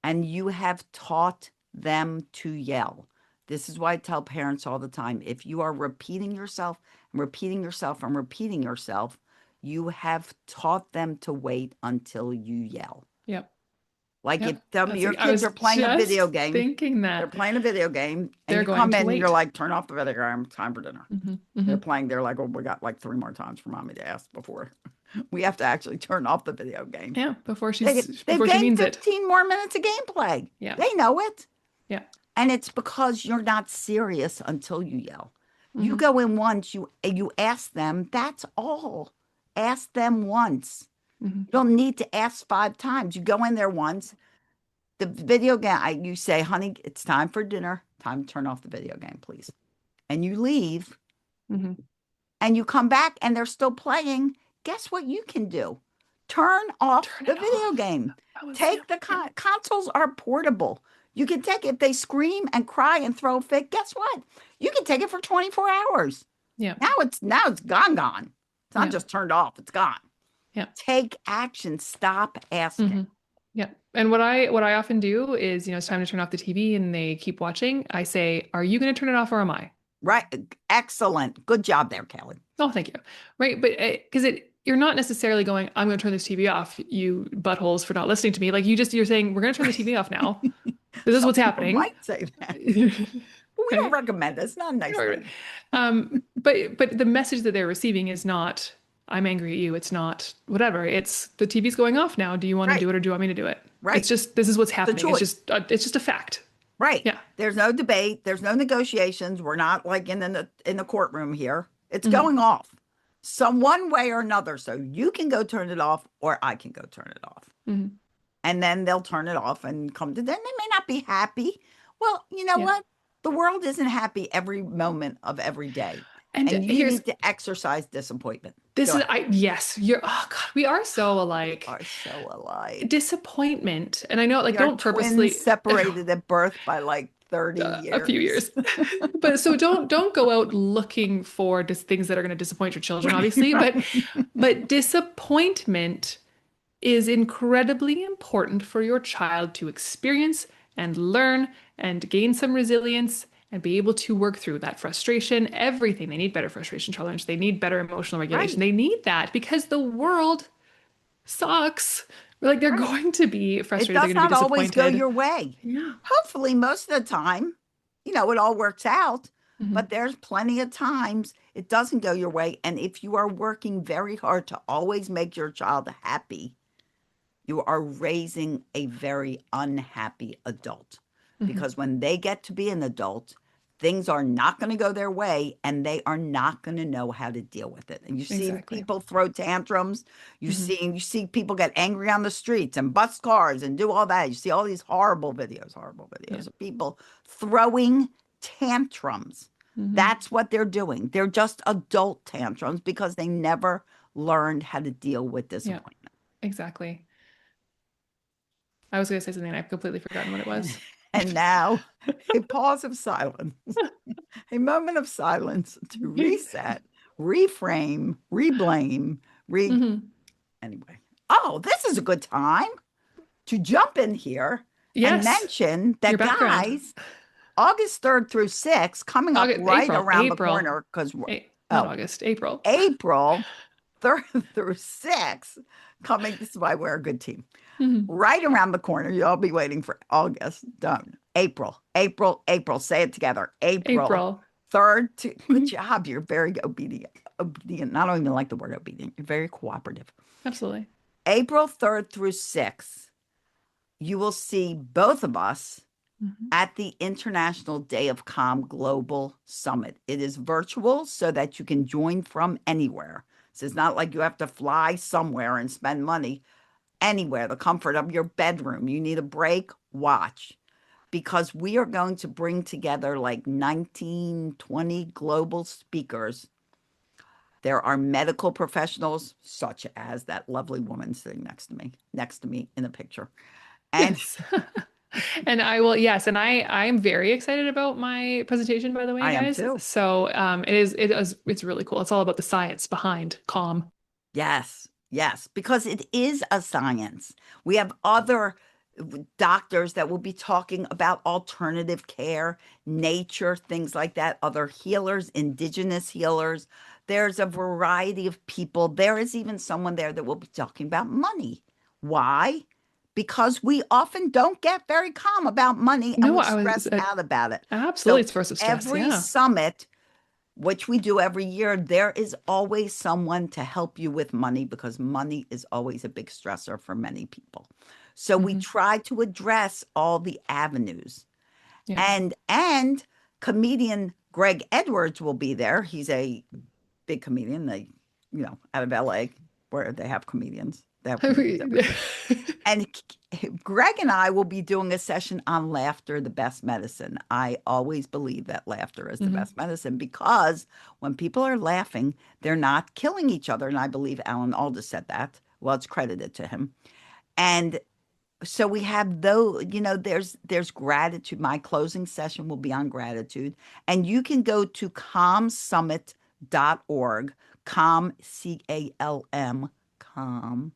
And you have taught them to yell. This is why I tell parents all the time, if you are repeating yourself and repeating yourself and repeating yourself, you have taught them to wait until you yell. Yep. Like if Yep. That's your like, I kids was are playing a video just game, thinking they're that playing a video game, and they're you going come to in and you're wait. like, turn off the video game, time for dinner. Hmm. They're Hmm. playing, they're like, well, we got like three more times for mommy to ask before we have to actually turn off the video game. Yeah, They've before she gained means it. 15 more minutes of gameplay. Yeah. They know it. Yeah. And it's because you're not serious until you yell. You Hmm. go in once, you ask them, that's all. Ask them once. Hmm. You don't need to ask five times. You go in there once. The video game, you say, honey, it's time for dinner. Time to turn off the video game, please. And you leave Hmm. and you come back and they're still playing. Guess what you can do? Turn off Turn the it video off. game. Yeah. Take the consoles are portable. You can take it if they scream and cry and throw a fit. Guess what? You can take it for 24 hours. Yeah. Now it's gone. It's not Yeah. just turned off, it's gone. Yeah. Take action. Stop asking. Hmm. Yeah. And what I often do is, it's time to turn off the TV and they keep watching. I say, "Are you going to turn it off or am I?" Right. Excellent. Good job there, Kelly. Oh, thank you. Right. But because you're not necessarily going, "I'm going to turn this TV off, you buttholes, for not listening to me." Like you're saying, "We're going to turn the TV off now. This is Some what's people happening." might say that. But we don't Right. recommend it. It's not a nice thing. But the message that they're receiving is not, "I'm angry at you." It's not whatever. It's, the TV's going off now. Do you want to Right. do it or do you want me to do it? It's Right. just, this is what's The happening. choice. It's just a fact. Right. Yeah. There's no debate. There's no negotiations. We're not like in the courtroom here. It's Hmm. going off some one way or another. So you can go turn it off or I can go turn it off. Hmm. And then they'll turn it off and come to them. They may not be happy. Well, you know Yeah. what? The world isn't happy every moment of every day. And And you here's, need to exercise disappointment. this Go is, ahead. yes, oh God, we are so We alike. are so alike. Disappointment. And I know, like, We are don't purposely, twins separated at birth by like 30 a few years. years. But so don't go out looking for things that are going to disappoint your children, Right, obviously. right. But disappointment is incredibly important for your child to experience and learn and gain some resilience and be able to work through that frustration, everything. They need better frustration tolerance. They need better emotional regulation. Right. They need that because the world sucks Like they're Right. going to be It frustrated, they're does going to be not always go disappointed. your way. Yeah. Hopefully, most of the time, it all works out, Hmm. but there's plenty of times it doesn't go your way. And if you are working very hard to always make your child happy, you are raising a very unhappy adult Hmm. because when they get to be an adult, things are not going to go their way and they are not going to know how to deal with it. And you see Exactly. people throw tantrums. You Hmm. see you see people get angry on the streets and bust cars and do all that. You see all these horrible Yeah. videos of people throwing tantrums. Hmm. That's what they're doing. They're just adult tantrums because they never learned how to deal with Yeah, disappointment. exactly. I was going to say something and I've completely forgotten what it And, was. and now a pause of silence, a moment of silence to reset, reframe, reblame, Hmm. anyway. Oh, this is a good time to jump in here and Yes, mention your that, background. guys, August 3rd through 6th, coming up August, right April, around the April, corner, because, Not oh, August, April. April 3rd through 6th, coming, this is why we're a good team. Hmm. Right around the corner. You'll be waiting for August. Done. April, April, April. Say it together. April April. 3rd to, good job. You're very obedient. Obedient. I don't even like the word obedient. You're very cooperative. Absolutely. April 3rd through 6th, you will see both of us Hmm. at the International Day of Calm Global Summit. It is virtual so that you can join from anywhere. So it's not like you have to fly somewhere and spend money. Anywhere, the comfort of your bedroom. You need a break, watch. Because we are going to bring together like 19, 20 global speakers. There are medical professionals, such as that lovely woman sitting next to me in the picture. And Yes. And I will, yes, and I'm very excited about my presentation, by the way, I am guys. too. So it's really cool. It's all about the science behind calm. Yes, yes, because it is a science. We have other doctors that will be talking about alternative care, nature, things like that, other healers, indigenous healers. There's a variety of people. There is even someone there that will be talking about money. Why? Because we often don't get very calm about money and No, we I was stress out about it. absolutely So it's a source of stress. every Yeah. summit, which we do every year, there is always someone to help you with money because money is always a big stressor for many people. So we Hmm. try to address all the avenues. Yeah. And comedian Greg Edwards will be there. He's a big comedian, out of LA where they have comedians. They have comedians everywhere. And Greg and I will be doing a session on laughter, the best medicine. I always believe that laughter is the Hmm. best medicine because when people are laughing, they're not killing each other. And I believe Alan Alda said that. Well, it's credited to him. And so we have those, there's gratitude. My closing session will be on gratitude. And you can go to calmsummit.org, calm, CALM, calm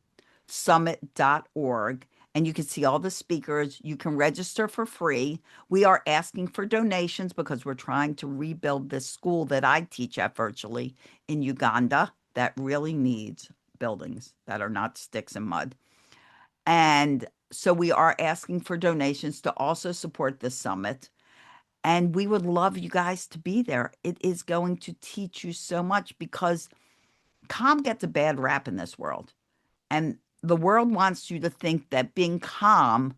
summit.org, and you can see all the speakers. You can register for free. We are asking for donations because we're trying to rebuild this school that I teach at virtually in Uganda that really needs buildings that are not sticks and mud. And so we are asking for donations to also support this summit. And we would love you guys to be there. It is going to teach you so much because calm gets a bad rap in this world. And the world wants you to think that being calm,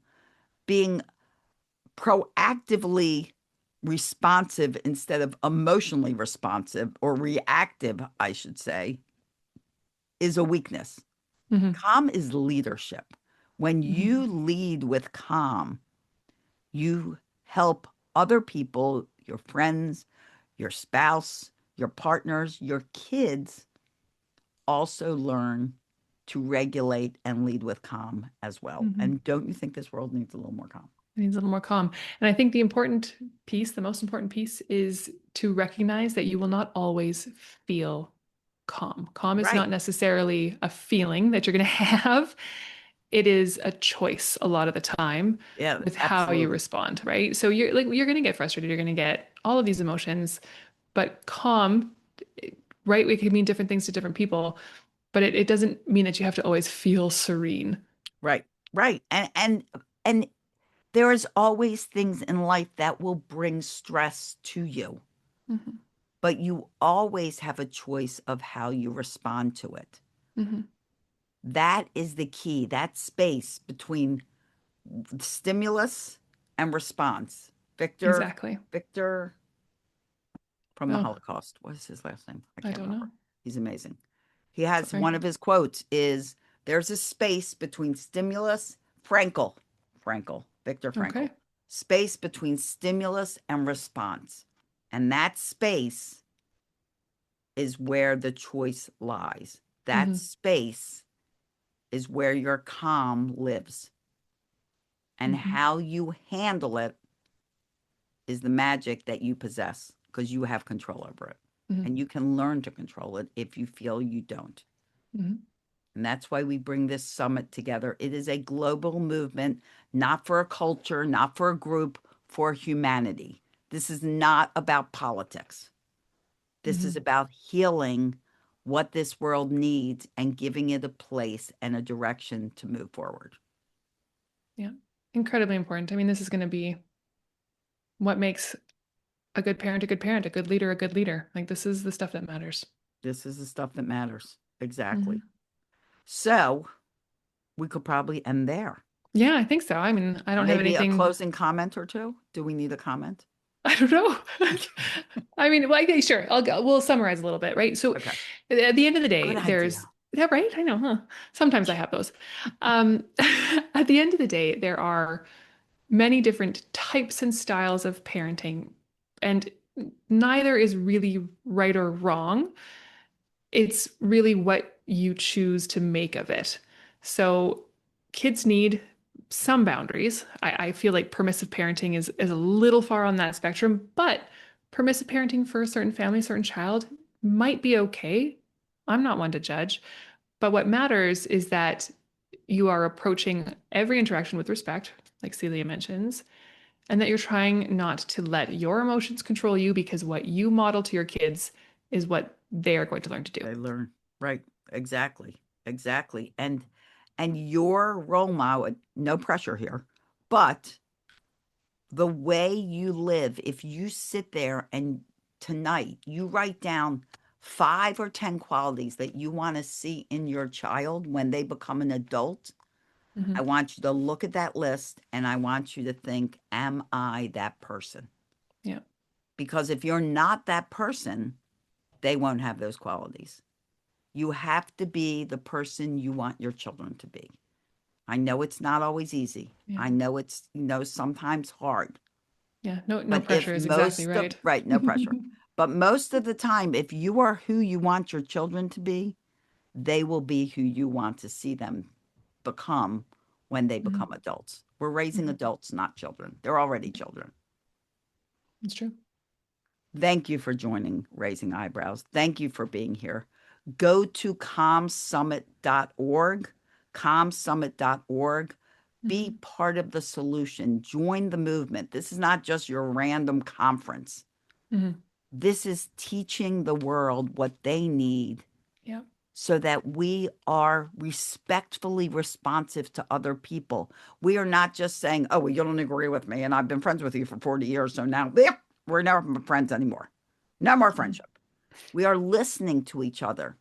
being proactively responsive instead of emotionally responsive or reactive, I should say, is a weakness. Hmm. Calm is leadership. When Hmm. you lead with calm, you help other people, your friends, your spouse, your partners, your kids also learn to regulate and lead with calm as well. Hmm. And don't you think this world needs a little more calm? It needs a little more calm. And I think the important piece, the most important piece, is to recognize that you will not always feel calm. Calm is not Right. necessarily a feeling that you're going to have. It is a choice a lot of the time Yeah, with how you absolutely. respond, right? So you're going to get frustrated, you're going to get all of these emotions, but calm, right? It can mean different things to different people, but it doesn't mean that you have to always feel serene. Right. Right. And there is always things in life that will bring stress to you, Hmm. but you always have a choice of how you respond to it. Hmm. That is the key. That space between stimulus and response. Exactly. Victor from the Oh, Holocaust. What is his last name? I I can't don't know. remember. He's amazing. He has Sorry. one of his quotes is there's a space between stimulus, Viktor Frankl, Okay. space between stimulus and response. And that space is where the choice lies. That Hmm. space is where your calm lives. And Hmm. how you handle it is the magic that you possess because you have control over it. Hmm. And you can learn to control it if you feel you don't. Hmm. And that's why we bring this summit together. It is a global movement, not for a culture, not for a group, for humanity. This is not about politics. This is Hmm. about healing what this world needs and giving it a place and a direction to move forward. Yeah. Incredibly important. I mean, this is going to be what makes a good parent, a good leader, a good leader. Like this is the stuff that matters. This is the stuff that matters. Exactly. Hmm. So we could probably end there. Yeah, I think so. I mean, I don't have Maybe a anything. closing comment or two. Do we need a comment? I don't know. I mean, well, okay, sure. I'll go. We'll summarize a little bit, right? So Okay. at the end of the Good day, idea. there's yeah, right? I know, huh? Sometimes I have those. Um, at the end of the day, there are many different types and styles of parenting, and neither is really right or wrong. It's really what you choose to make of it. So kids need some boundaries. I feel like permissive parenting is a little far on that spectrum, but permissive parenting for a certain family, certain child might be okay. I'm not one to judge, but what matters is that you are approaching every interaction with respect, like Celia mentions, and that you're trying not to let your emotions control you because what you model to your kids is what they are going to learn to do. They learn. Right. Exactly. Exactly. And your role model, no pressure here, but the way you live, if you sit there and tonight you write down 5 or 10 qualities that you want to see in your child when they become an adult, I Hmm. want you to look at that list and I want you to think, am I that person? Yeah. Because if you're not that person, they won't have those qualities. You have to be the person you want your children to be. I know it's not always easy. Yeah. I know it's, sometimes hard. Yeah. No, no But pressure is exactly right. right, no pressure. But most of the time, if you are who you want your children to be, they will be who you want to see them become when they become Hmm. adults. We're raising Hmm. adults, not children. They're already children. It's true. Thank you for joining Raising Eyebrows. Thank you for being here. Go to calmsummit.org, calmsummit.org. Be Hmm. part of the solution. Join the movement. This is not just your random conference. Hmm. This is teaching the world what they need Yeah. so that we are respectfully responsive to other people. We are not just saying, oh, well, you don't agree with me, and I've been friends with you for 40 years, so now we're never friends anymore. No more friendship. We are listening to each other.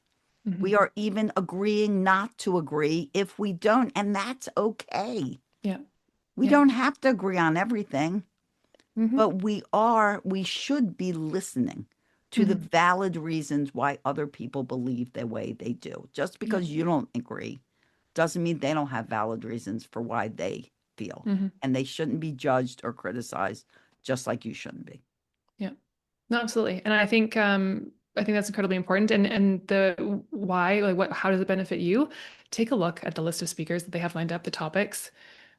Hmm. We are even agreeing not to agree if we don't, and that's okay. Yeah. We Yeah. don't have to agree on everything, Hmm. but we should be listening to the Hmm. valid reasons why other people believe the way they do. Just Yeah. because you don't agree doesn't mean they don't have valid reasons for why they feel. Hmm. And they shouldn't be judged or criticized just like you shouldn't be. Yeah. No, absolutely. And I think that's incredibly important. And the why, like what, how does it benefit you? Take a look at the list of speakers that they have lined up, the topics,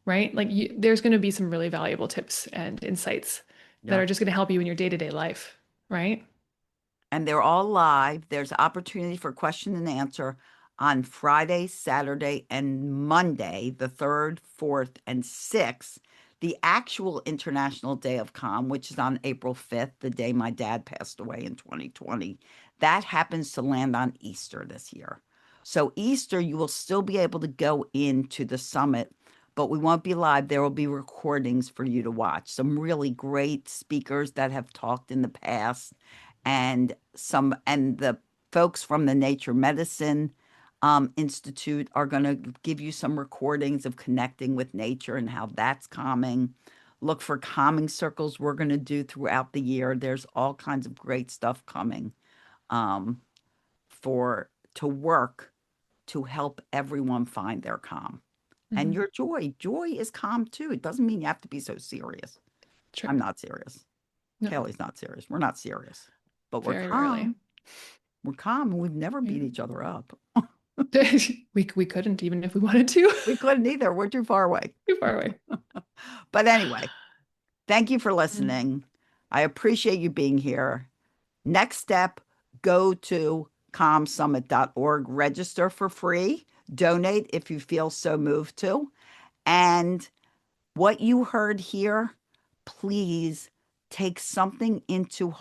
right? Like there's going to be some really valuable tips and insights that Yeah. are just going to help you in your day-to-day life, right? And they're all live. There's opportunity for question and answer on Friday, Saturday, and Monday, the 3rd, 4th, and 6th. The actual International Day of Calm, which is on April 5th, the day my dad passed away in 2020, that happens to land on Easter this year. So Easter, you will still be able to go into the summit, but we won't be live. There will be recordings for you to watch. Some really great speakers that have talked in the past, and the folks from the Nature Medicine Institute are going to give you some recordings of connecting with nature and how that's calming. Look for calming circles we're going to do throughout the year. There's all kinds of great stuff coming to work to help everyone find their calm. And your joy. Joy is calm too. It doesn't mean you have to be so serious. True. I'm not serious. No. Kelly's not serious. We're not serious. But we're Very calm. rarely. We're calm, and we've never beat each other up. we couldn't, even if we wanted to. We couldn't either. We're too far away. Too far away. But anyway, thank you for listening. I appreciate you being here. Next step, go to calmsummit.org, register for free, donate if you feel so moved to. And what you heard here, please take something into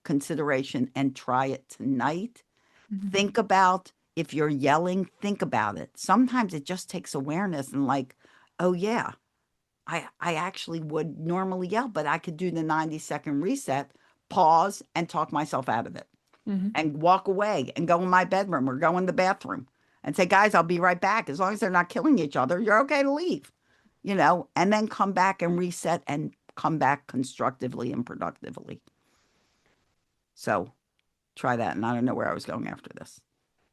consideration and try it tonight. Think about, if you're yelling, think about it. Sometimes it just takes awareness and like, oh yeah, I actually would normally yell, but I could do the 90-second reset, pause, and talk myself out of it. And walk away and go in my bedroom or go in the bathroom and say, guys, I'll be right back. As long as they're not killing each other, you're okay to leave, and then come back and reset and come back constructively and productively. So try that. And I don't know where I was going after this.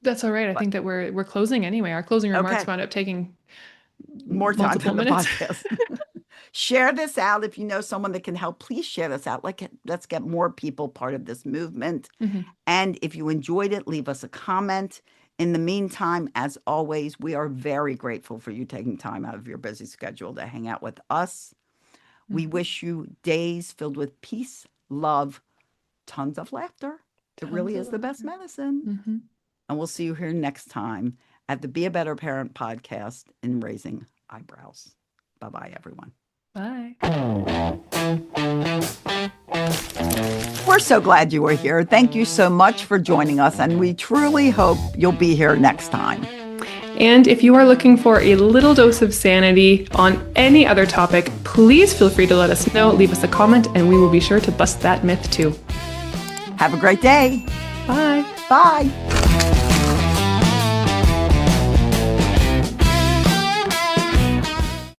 That's all right. I think that we're closing anyway. Our closing remarks wound up taking more time multiple than minutes. the podcast. Share this out. If you know someone that can help, please share this out. Let's get more people part of this movement. And if you enjoyed it, leave us a comment. In the meantime, as always, we are very grateful for you taking time out of your busy schedule to hang out with us. We wish you days filled with peace, love, tons of laughter. It really is the best medicine. And we'll see you here next time at the Be a Better Parent podcast in Raising Eyebrows. Bye-bye, everyone. Bye. We're so glad you were here. Thank you so much for joining us, and we truly hope you'll be here next time. And if you are looking for a little dose of sanity on any other topic, please feel free to let us know. Leave us a comment, and we will be sure to bust that myth too. Have a great day. Bye. Bye.